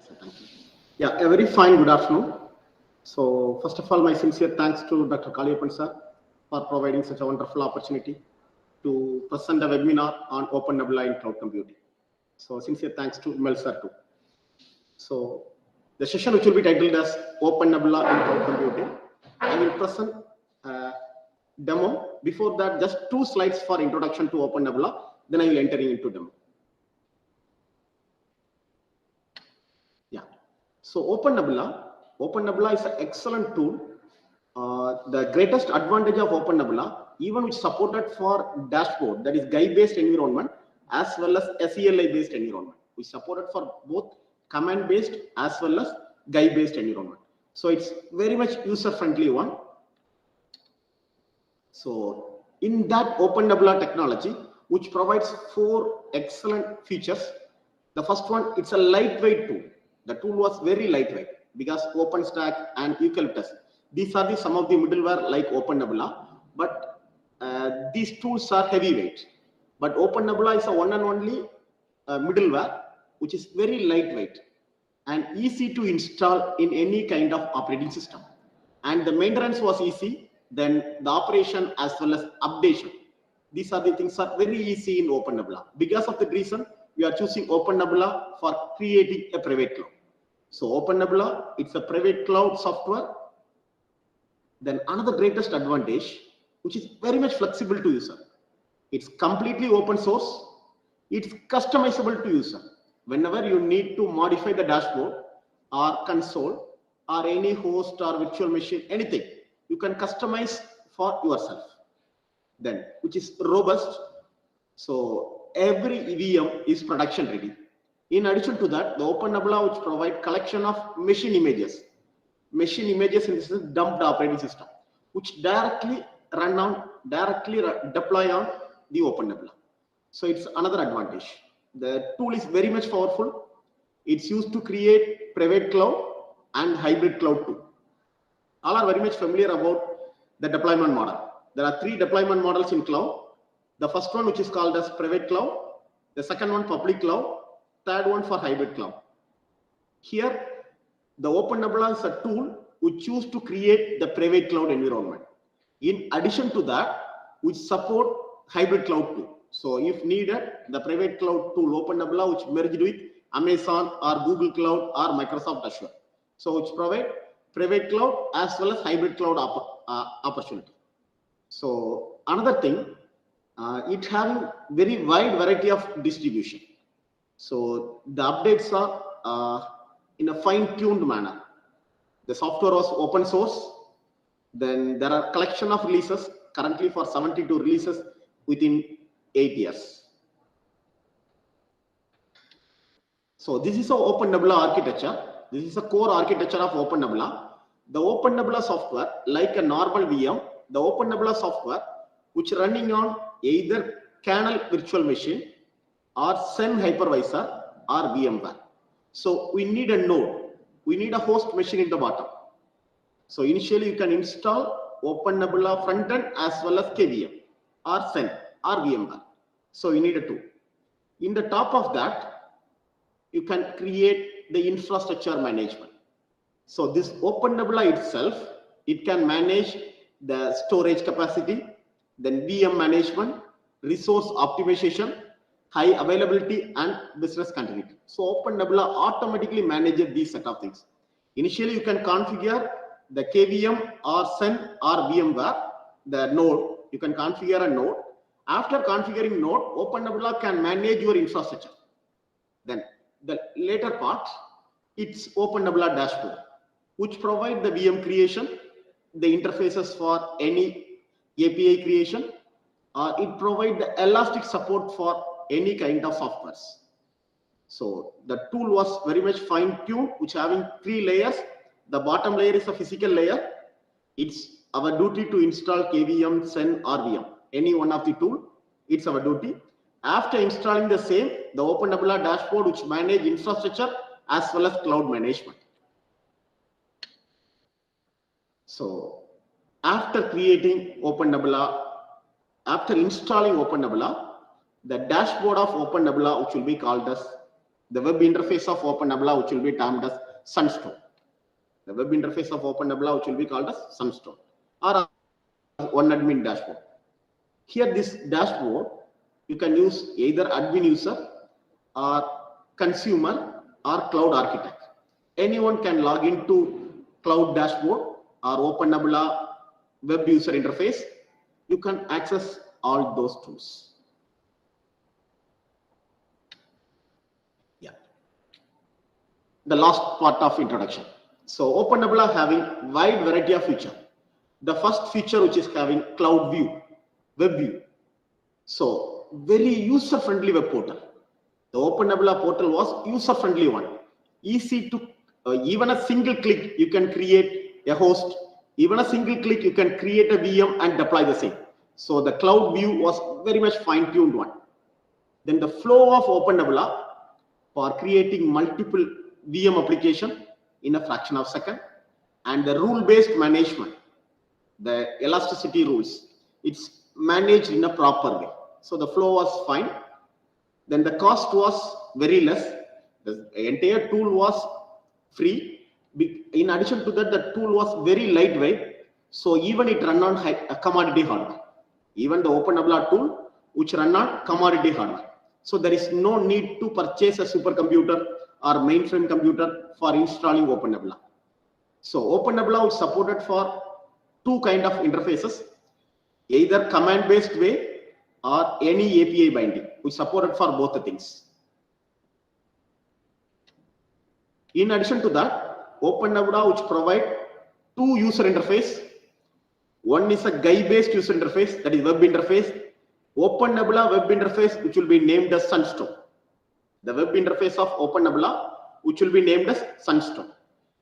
So thank you. Yeah, a very fine good afternoon. So first of all, my sincere thanks to Dr. Kaliappan sir for providing such a wonderful opportunity to present a webinar on Open Nebula in cloud computing. So sincere thanks to Mel sir too. So the session which will be titled as Open Nebula in cloud computing. I will present a demo. Before that, just 2 slides for introduction to Open Nebula. Then I will enter into demo. Yeah. So Open Nebula is an excellent tool. The greatest advantage of Open Nebula, even which supported for dashboard, that is GUI-based environment, as well as SELI-based environment, which supported for both command-based as well as GUI-based environment. So it's very much user-friendly one. So in that Open Nebula technology, which provides 4 excellent features. The first one, it's a lightweight tool. The tool was very lightweight because OpenStack and Eucalyptus, these are some of the middleware like Open Nebula, but these tools are heavyweight. But Open Nebula is a one and only middleware which is very lightweight and easy to install in any kind of operating system. And the maintenance was easy, then the operation as well as updation. These are the things are very easy in Open Nebula. Because of that reason, we are choosing Open Nebula for creating a private cloud. So Open Nebula, it's a private cloud software. Then another greatest advantage, which is very much flexible to user. It's completely open source. It's customizable to user. Whenever you need to modify the dashboard or console or any host or virtual machine, anything, you can customize for yourself. Then, which is robust. So every EVM is production ready. In addition to that, the Open Nebula which provide collection of machine images in this dumped operating system, which directly deploy on the Open Nebula. So it's another advantage. The tool is very much powerful. It's used to create private cloud and hybrid cloud too. All are very much familiar about the deployment model. There are 3 deployment models in cloud. The first one, which is called as private cloud. The second one, public cloud. Third one for hybrid cloud. Here, the Open Nebula is a tool which choose to create the private cloud environment. In addition to that, which support hybrid cloud too. So if needed, the private cloud tool Open Nebula, which merged with Amazon or Google Cloud or Microsoft Azure. So which provide private cloud as well as hybrid cloud opportunity. So another thing, it having very wide variety of distribution. So the updates are in a fine-tuned manner. The software was open source. Then there are collection of releases, currently for 72 releases within 8 years. So this is an Open Nebula architecture. This is a core architecture of Open Nebula. The Open Nebula software, like a normal VM, the Open Nebula software, which running on either kernel virtual machine or Xen hypervisor or VMware. So we need a node. We need a host machine in the bottom. So initially you can install Open Nebula frontend as well as KVM or Xen or VMware. So you need a tool. In the top of that, you can create the infrastructure management. So this Open Nebula itself, it can manage the storage capacity, then VM management, resource optimization, high availability and business continuity. So Open Nebula automatically manages these set of things. Initially, you can configure the KVM or Xen or VMware, the node. You can configure a node. After configuring node, Open Nebula can manage your infrastructure. Then the later part, it's Open Nebula dashboard, which provide the VM creation, the interfaces for any API creation. It provides the elastic support for any kind of softwares. So the tool was very much fine-tuned, which having 3 layers. The bottom layer is a physical layer. It's our duty to install KVM, Xen or VM. Any one of the tool, it's our duty. After installing the same, the Open Nebula dashboard, which manage infrastructure as well as cloud management. So after creating Open Nebula, after installing Open Nebula, the dashboard of Open Nebula, which will be called as The web interface of Open Nebula, which will be termed as Sunstone. The web interface of Open Nebula, which will be called as Sunstone, or one admin dashboard. Here, this dashboard, you can use either admin user or consumer or cloud architect. Anyone can log into cloud dashboard or Open Nebula web user interface. You can access all those tools. Yeah. The last part of introduction. So Open Nebula having wide variety of feature. The first feature, which is having cloud view, web view. So very user-friendly web portal. The Open Nebula portal was user-friendly one. Easy to, even a single click, you can create a host. Even a single click, you can create a VM and deploy the same. So the cloud view was very much fine-tuned one. Then the flow of Open Nebula for creating multiple VM application in a fraction of a second, and the rule-based management, the elasticity rules, it's managed in a proper way. So the flow was fine. Then the cost was very less. The entire tool was free. In addition to that, the tool was very lightweight. So even it run on commodity hardware. Even the Open Nebula tool, which run on commodity hardware. So there is no need to purchase a supercomputer or mainframe computer for installing Open Nebula. So Open Nebula is supported for two kind of interfaces, either command-based way or any API binding, which supported for both the things. In addition to that, Open Nebula which provide two user interface. One is a GUI-based user interface, that is web interface. Open Nebula web interface, which will be named as Sunstone. The web interface of Open Nebula, which will be named as Sunstone.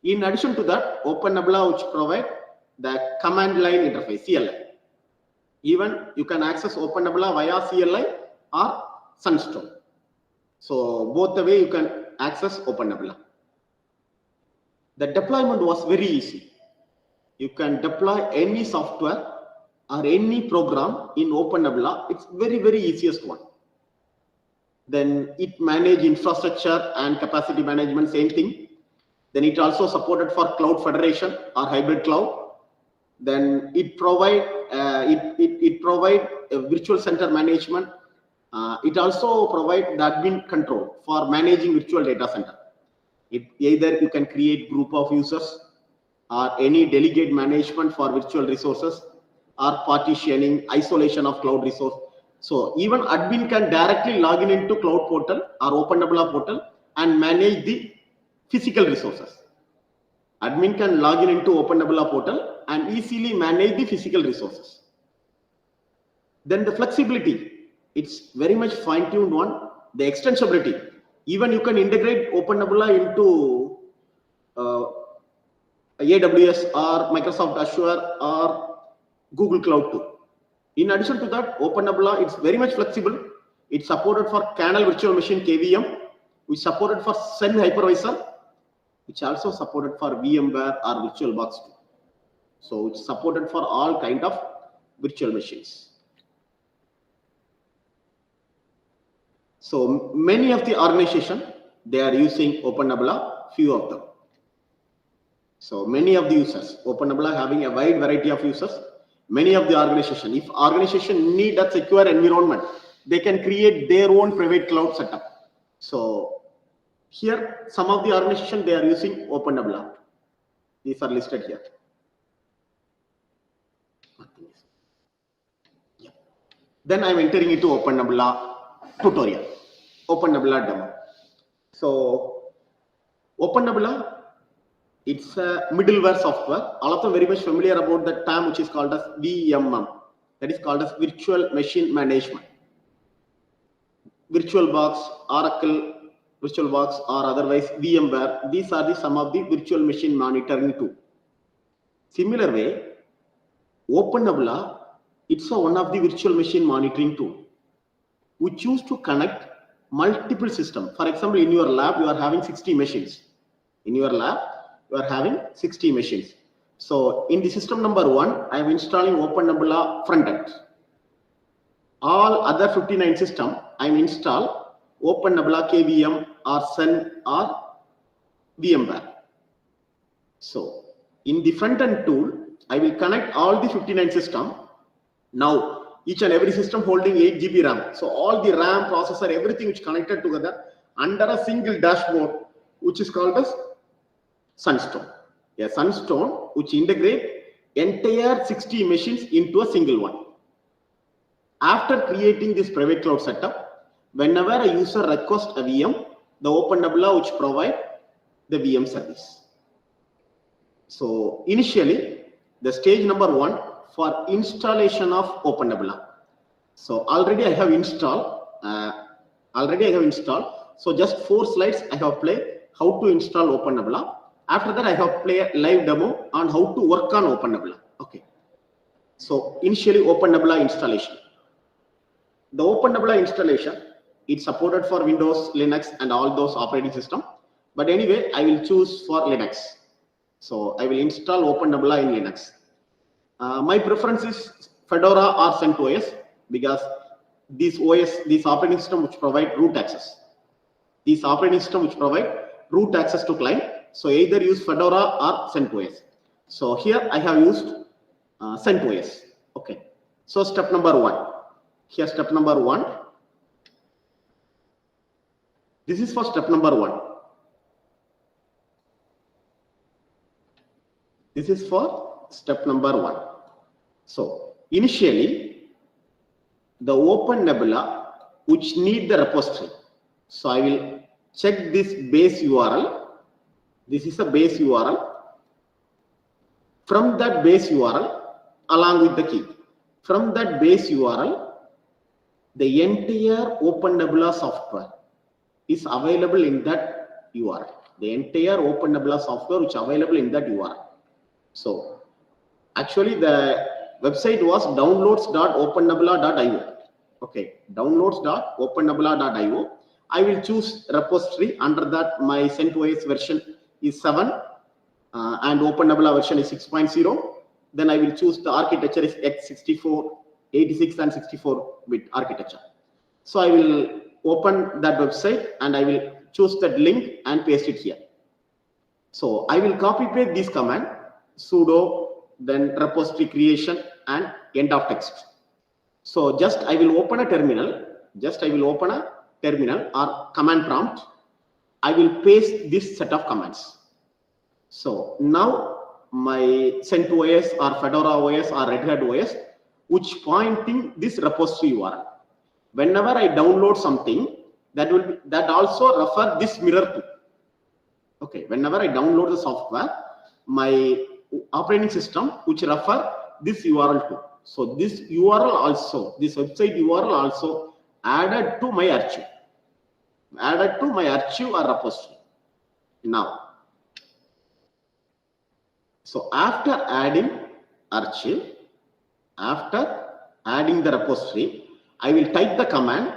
In addition to that, Open Nebula which provide the command line interface, CLI. Even you can access Open Nebula via CLI or Sunstone. So both the way you can access Open Nebula. The deployment was very easy. You can deploy any software or any program in Open Nebula. It's very, very easiest one. Then it manage infrastructure and capacity management, same thing. Then it also supported for cloud federation or hybrid cloud. Then it provide a virtual center management. It also provide the admin control for managing virtual data center. Either you can create group of users or any delegate management for virtual resources or partitioning, isolation of cloud resource. So even admin can directly log into cloud portal or Open Nebula portal and manage the physical resources. Admin can log into Open Nebula portal and easily manage the physical resources. Then the flexibility, it's very much fine-tuned one. The extensibility, even you can integrate Open Nebula into AWS or Microsoft Azure or Google Cloud too. In addition to that, Open Nebula, it's very much flexible. It's supported for kernel virtual machine KVM, which supported for Sun hypervisor, which also supported for VMware or VirtualBox too. So it's supported for all kind of virtual machines. So many of the organization, they are using Open Nebula, few of them. So many of the users, Open Nebula having a wide variety of users. Many of the organization, if organization need a secure environment, they can create their own private cloud setup. So here, some of the organization, they are using Open Nebula. These are listed here. Yeah. Then I'm entering into Open Nebula tutorial, Open Nebula demo. So Open Nebula, it's a middleware software. All of them very much familiar about the term which is called as VMM. That is called as Virtual Machine Management. VirtualBox, Oracle, VirtualBox or otherwise VMware. These are some of the virtual machine monitoring tool. Similar way, Open Nebula, it's one of the virtual machine monitoring tool. We choose to connect multiple systems. For example, in your lab, you are having 60 machines. In your lab, you are having 60 machines. So in the system number 1, I am installing Open Nebula front end. All other 59 system, I am install Open Nebula KVM or Sun or VMware. So in the front end tool, I will connect all the 59 system. Now each and every system holding 8 GB RAM. So all the RAM, processor, everything which connected together under a single dashboard, which is called as Sunstone. A Sunstone which integrate entire 60 machines into a single one. After creating this private cloud setup, whenever a user requests a VM, the Open Nebula which provide the VM service. So initially, the stage number 1 for installation of Open Nebula. So already I have installed. So just 4 slides I have played how to install Open Nebula. After that, I have played a live demo on how to work on Open Nebula. Okay. So initially, Open Nebula installation. The Open Nebula installation, it's supported for Windows, Linux, and all those operating systems. But anyway, I will choose for Linux. So I will install Open Nebula in Linux. My preference is Fedora or CentOS because these operating system which provide root access. These operating system which provide root access to client. So either use Fedora or CentOS. So here I have used CentOS. Okay. So step number 1. Here step number 1. This is for step number 1. This is for step number 1. So initially, the Open Nebula which need the repository. So I will check this base URL. This is a base URL. From that base URL, along with the key, from that base URL, the entire Open Nebula software is available in that URL. The entire Open Nebula software which is available in that URL. So actually the website was downloads.opennebula.io. Okay, downloads.opennebula.io. I will choose repository. Under that, my CentOS version is 7 and Open Nebula version is 6.0. Then I will choose the architecture is x64, 86 and 64-bit architecture. So I will open that website and I will choose that link and paste it here. So I will copy paste this command, sudo, then repository creation and end of text. So just I will open a terminal. Or command prompt. I will paste this set of commands. So now my CentOS or Fedora OS or Red Hat OS, which pointing this repository URL. Whenever I download something, that also refer this mirror to. Okay, whenever I download the software, my operating system which refer this URL to. So this URL also, this website URL also added to my archive. Or repository. Now, so after adding archive, after adding the repository, I will type the command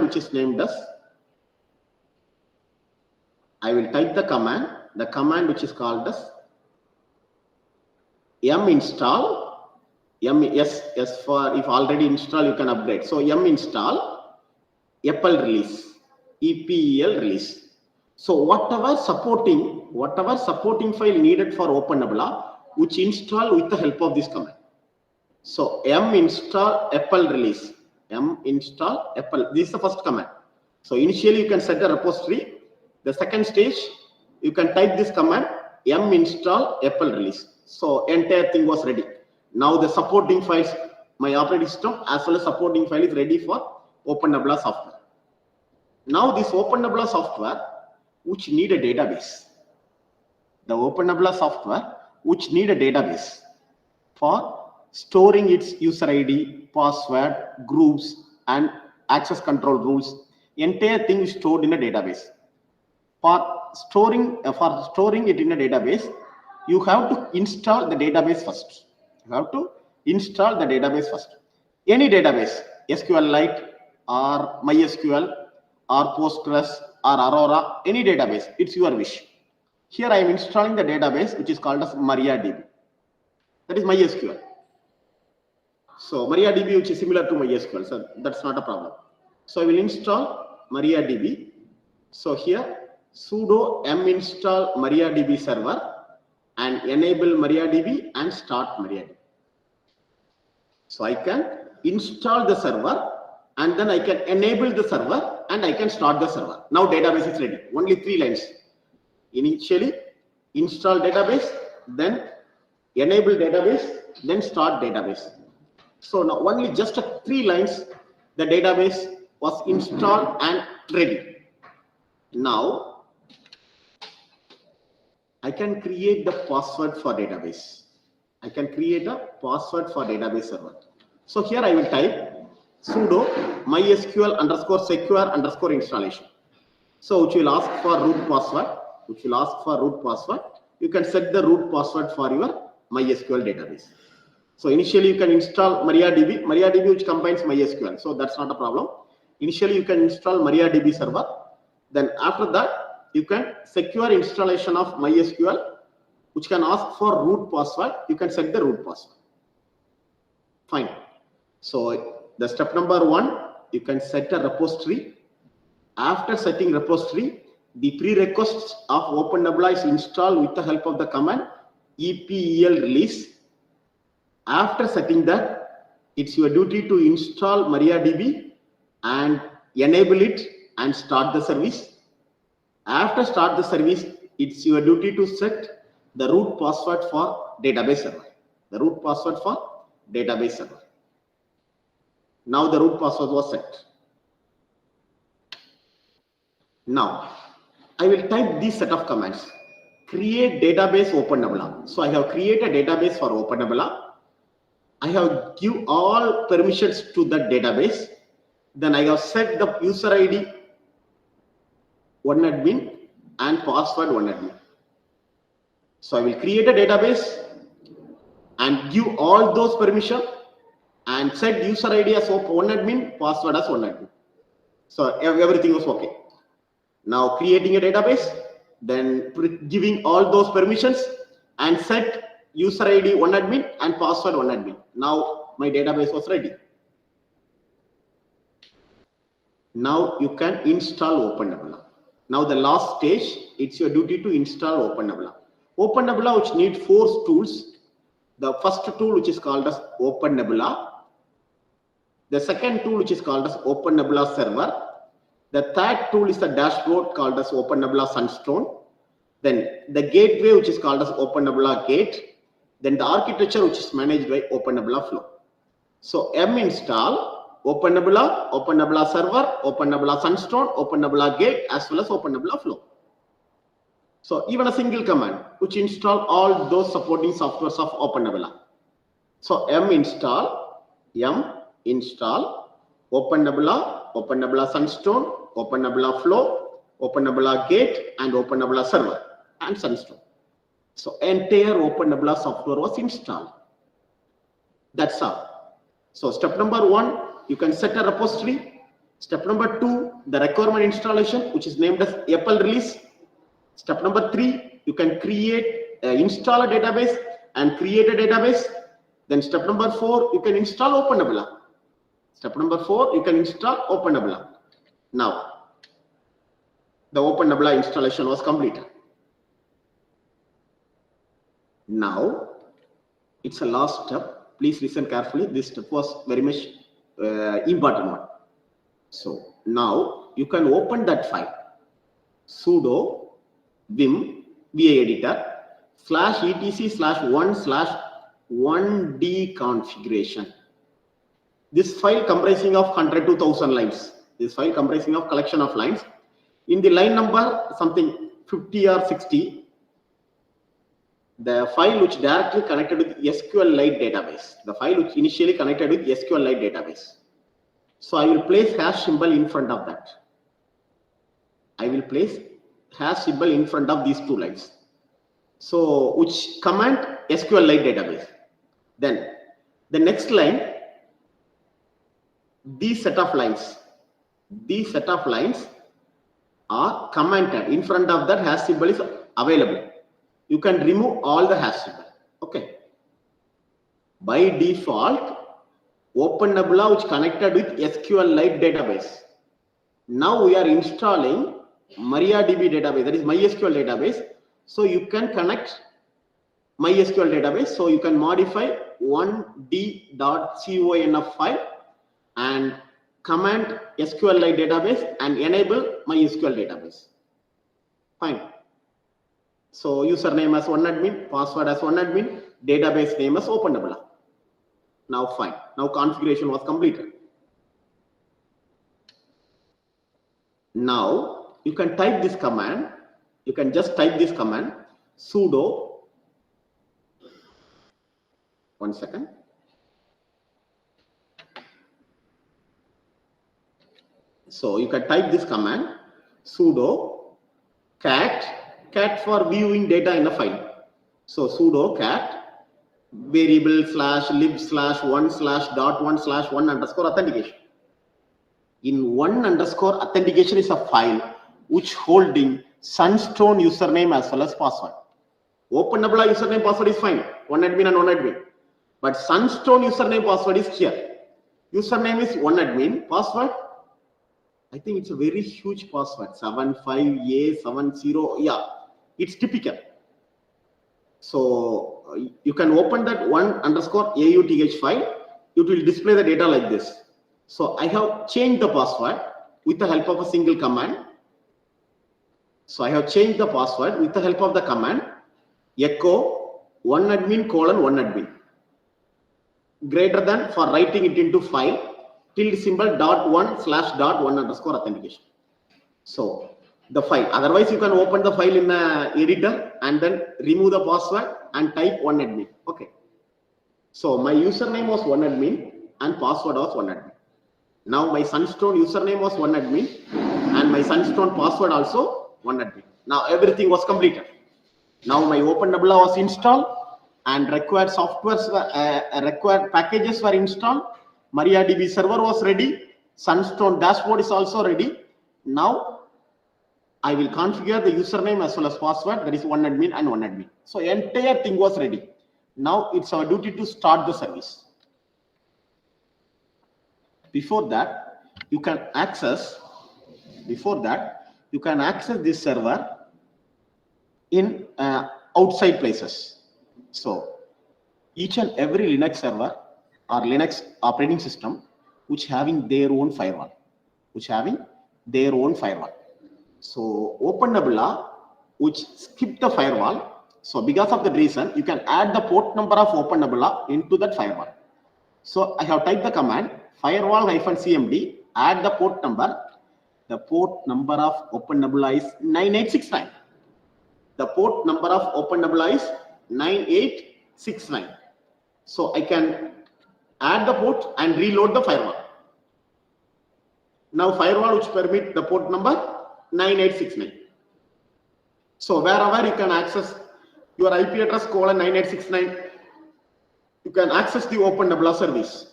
which is named as, the command which is called as minstall, yes for if already installed you can upgrade. So minstall EPEL release, EPEL release. So whatever supporting file needed for Open Nebula, which install with the help of this command. So minstall EPEL release, minstall EPEL. This is the first command. So initially you can set a repository. The second stage you can type this command minstall EPEL release. So entire thing was ready. Now the supporting files, my operating system as well as supporting file is ready for Open Nebula software. Now this Open Nebula software which need a database. The Open Nebula software which need a database for storing its user ID, password, groups and access control rules. Entire thing is stored in a database. For storing it in a database, you have to install the database first. Any database, SQLite or MySQL or Postgres or Aurora, any database, it's your wish. Here I am installing the database which is called as MariaDB. That is MySQL. So MariaDB which is similar to MySQL, so that's not a problem. So I will install MariaDB. So here sudo m install MariaDB server and enable MariaDB and start MariaDB. So I can install the server and then I can enable the server and I can start the server. Now database is ready. Only 3 lines. Initially install database, then enable database, then start database. So now only just 3 lines, the database was installed and ready. Now I can create the password for database. I can create a password for database server. So here I will type sudo mysql underscore secure underscore installation. So which will ask for root password. You can set the root password for your MySQL database. So initially you can install MariaDB which combines MySQL. So that's not a problem. Initially you can install MariaDB server. Then after that you can secure installation of MySQL which can ask for root password. You can set the root password. Fine. So the step number 1, you can set a repository. After setting repository, the prerequisites of Open Nebula is installed with the help of the command epel release. After setting that, it's your duty to install MariaDB and enable it and start the service. After start the service, it's your duty to set the root password for database server. Now the root password was set. Now I will type this set of commands. Create database Open Nebula. So I have created a database for Open Nebula. I have give all permissions to that database. Then I have set the user ID 1admin and password 1admin. So I will create a database and give all those permissions and set user ID as 1admin, password as 1admin. So everything was okay. Now creating a database, then giving all those permissions and set user ID 1admin and password 1admin. Now my database was ready. Now you can install Open Nebula. Now the last stage, it's your duty to install Open Nebula. Open Nebula which need 4 tools. The first tool which is called as Open Nebula. The second tool which is called as Open Nebula server. The third tool is the dashboard called as Open Nebula Sunstone. Then the gateway which is called as Open Nebula Gate. Then the architecture which is managed by Open Nebula Flow. So m install Open Nebula server, Open Nebula Sunstone, Open Nebula Gate as well as Open Nebula Flow. So even a single command which install all those supporting softwares of Open Nebula. So m install Open Nebula Sunstone, Open Nebula Flow, Open Nebula Gate and Open Nebula Server and Sunstone. So entire Open Nebula software was installed. That's all. So step number 1, you can set a repository. Step number 2, the requirement installation which is named as epel release. Step number 3, you can install a database and create a database. Then step number 4, you can install Open Nebula. Now the Open Nebula installation was completed. Now it's a last step. Please listen carefully. This step was very much important one. So now you can open that file. Sudo vim va editor /etc/1/1d configuration. This file comprising of 100 to 1000 lines. This file comprising of collection of lines. In the line number something 50 or 60, the file which directly connected with SQLite database. The file which initially connected with SQLite database. So I will place hash symbol in front of that. These 2 lines. So which command SQLite database. Then the next line, these set of lines are commented. In front of that hash symbol is available. You can remove all the hash symbol. Okay. By default, Open Nebula which connected with SQLite database. Now we are installing MariaDB database, that is MySQL database. So you can connect MySQL database. So you can modify 1d.conf file and command SQLite database and enable MySQL database. Fine. So username as OneAdmin, password as OneAdmin, database name as Open Nebula. Now fine. Now configuration was completed. Now you can type this command. You can just type this command sudo. One second. So you can type this command sudo cat for viewing data in a file. So sudo cat variable /lib/1/.1/1_authentication. In 1_authentication is a file which holding Sunstone username as well as password. Open Nebula username password is fine, OneAdmin and OneAdmin. But Sunstone username password is here. Username is OneAdmin, password, I think it's a very huge password, 75A70. Yeah, it's typical. So you can open that 1_auth file. It will display the data like this. So I have changed the password with the help of a single command. So I have changed the password with the help of the command echo OneAdmin:1admin greater than for writing it into file ~symbol .1/.1_authentication. So the file, otherwise you can open the file in the editor and then remove the password and type OneAdmin. Okay. So my username was OneAdmin and password was OneAdmin. Now my Sunstone username was OneAdmin and my Sunstone password also OneAdmin. Now everything was completed. Now my Open Nebula was installed and required softwares, required packages were installed. MariaDB server was ready. Sunstone dashboard is also ready. Now I will configure the username as well as password, that is OneAdmin and OneAdmin. So entire thing was ready. Now it's our duty to start the service. Before that, you can access this server in outside places. So each and every Linux server or Linux operating system which having their own firewall, So Open Nebula which skip the firewall. So because of that reason, you can add the port number of Open Nebula into that firewall. So I have typed the command firewall-cmd, add the port number. The port number of Open Nebula is 9869. The port number of Open Nebula is 9869. So I can add the port and reload the firewall. Now firewall which permit the port number 9869. So wherever you can access your IP address :9869, you can access the Open Nebula service.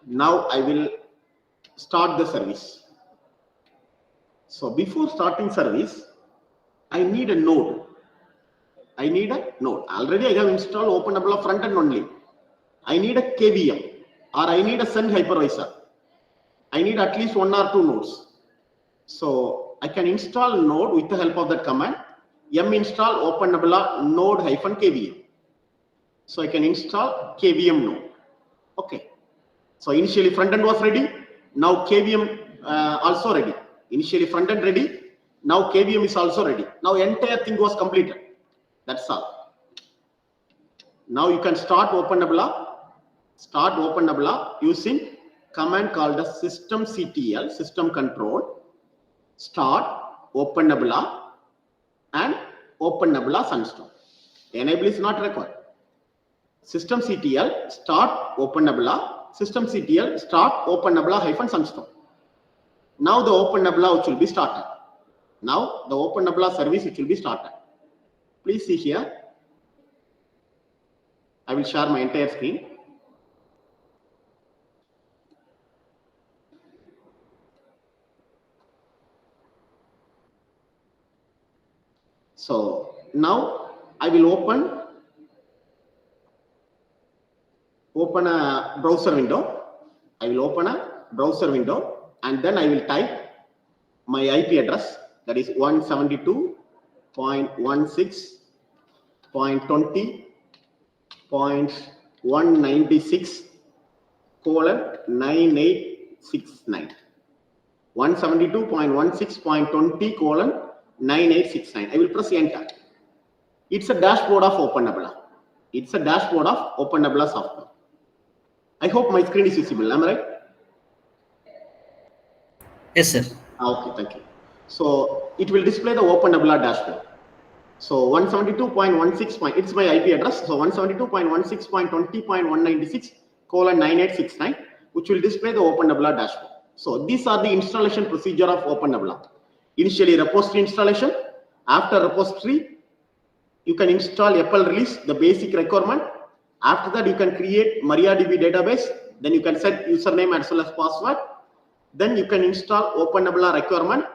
Now I will start the service. So before starting service, I need a node. Already I have installed Open Nebula front end only. I need a KVM or I need a send hypervisor. I need at least 1 or 2 nodes. So I can install node with the help of that command install Open Nebula node-kvm. So I can install KVM node. Okay. So initially front end was ready. Now KVM also ready. Initially front end ready. Now KVM is also ready. Now entire thing was completed. That's all. Now you can start Open Nebula. Start Open Nebula using command called the systemctl, system control, start Open Nebula and Open Nebula Sunstone. Enable is not required. Systemctl start Open Nebula, systemctl start Open Nebula -Sunstone. Now the Open Nebula which will be started. Now the Open Nebula service which will be started. Please see here. I will share my entire screen. So now I will open a browser window. I will open a browser window and then I will type my IP address that is 172.16.20.196 colon 9869. 172.16.20 colon 9869. I will press enter. It's a dashboard of Open Nebula. It's a dashboard of Open Nebula software. I hope my screen is visible. Am I right? Yes, sir. Okay, thank you. So it will display the Open Nebula dashboard. So 172.16. It's my IP address. So 172.16.20.196 colon 9869, which will display the Open Nebula dashboard. So these are the installation procedure of Open Nebula. Initially repository installation. After repository, you can install Apple release, the basic requirement. After that, you can create MariaDB database. Then you can set username as well as password. Then you can install Open Nebula requirement,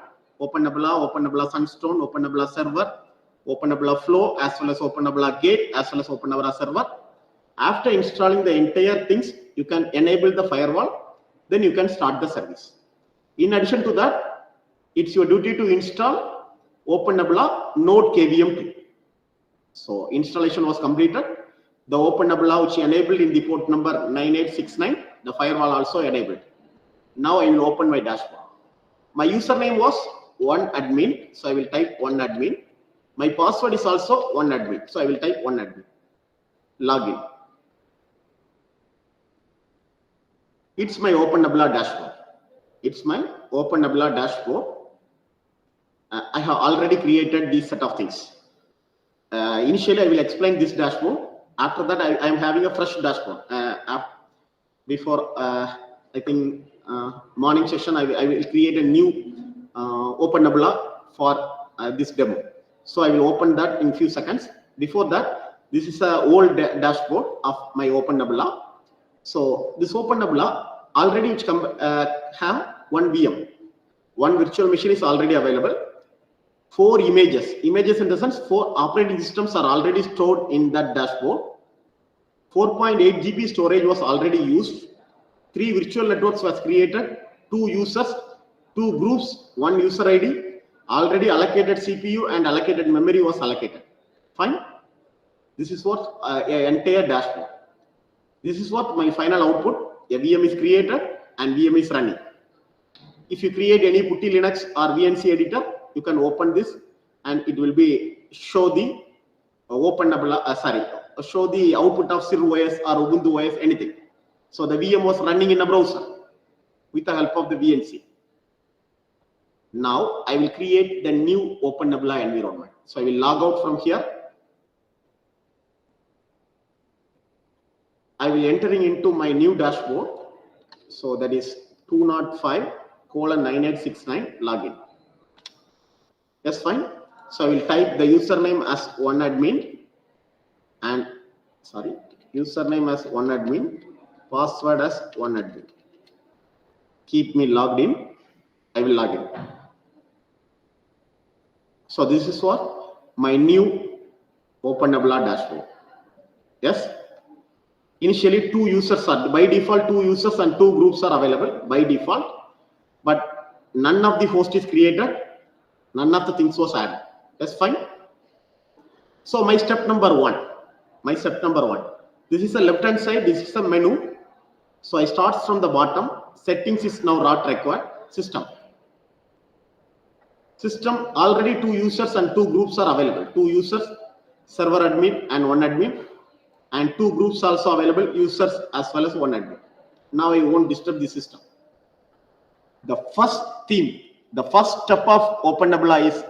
Open Nebula Sunstone, Open Nebula server, Open Nebula flow, as well as Open Nebula gate, as well as Open Nebula server. After installing the entire things, you can enable the firewall. Then you can start the service. In addition to that, it's your duty to install Open Nebula Node KVM 2. So installation was completed. The Open Nebula which enabled in the port number 9869, the firewall also enabled. Now I will open my dashboard. My username was oneadmin, so I will type oneadmin. My password is also oneadmin, so I will type oneadmin. Login. It's my Open Nebula dashboard. It's my Open Nebula dashboard. I have already created this set of things. Initially, I will explain this dashboard. After that, I am having a fresh dashboard. Before, I think, morning session, I will create a new Open Nebula for this demo. So I will open that in few seconds. Before that, this is an old dashboard of my Open Nebula. So this Open Nebula already which have one VM. One virtual machine is already available. 4 images in the sense 4 operating systems are already stored in that dashboard. 4.8 GB storage was already used. 3 virtual networks was created. 2 users, 2 groups, 1 user ID. Already allocated CPU and allocated memory was allocated. Fine. This is what an entire dashboard. This is what my final output. A VM is created and VM is running. If you create any PuTTY Linux or VNC editor, you can open this and it will be show the Open Nebula, show the output of SirOS or Ubuntu OS, anything. So the VM was running in a browser with the help of the VNC. Now I will create the new Open Nebula environment. So I will log out from here. I will entering into my new dashboard. So that is 205:9869 login. Yes, fine. So I will type the username as oneadmin and username as oneadmin, password as oneadmin. Keep me logged in. I will log in. So this is what my new Open Nebula dashboard. Yes. Initially, 2 users are by default. 2 users and 2 groups are available by default, but none of the host is created. None of the things was added. That's fine. So my step number 1. This is the left hand side. This is the menu. So I start from the bottom. Settings is now not required. System. Already 2 users and 2 groups are available. 2 users, server admin and one admin, and 2 groups also available, users as well as one admin. Now I won't disturb the system. The first theme, the first step of Open Nebula is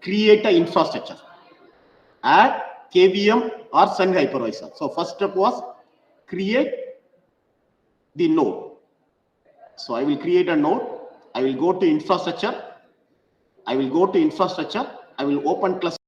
create an infrastructure. Add KVM or send hypervisor. So first step was create the node. So I will create a node. I will go to infrastructure. I will open cluster.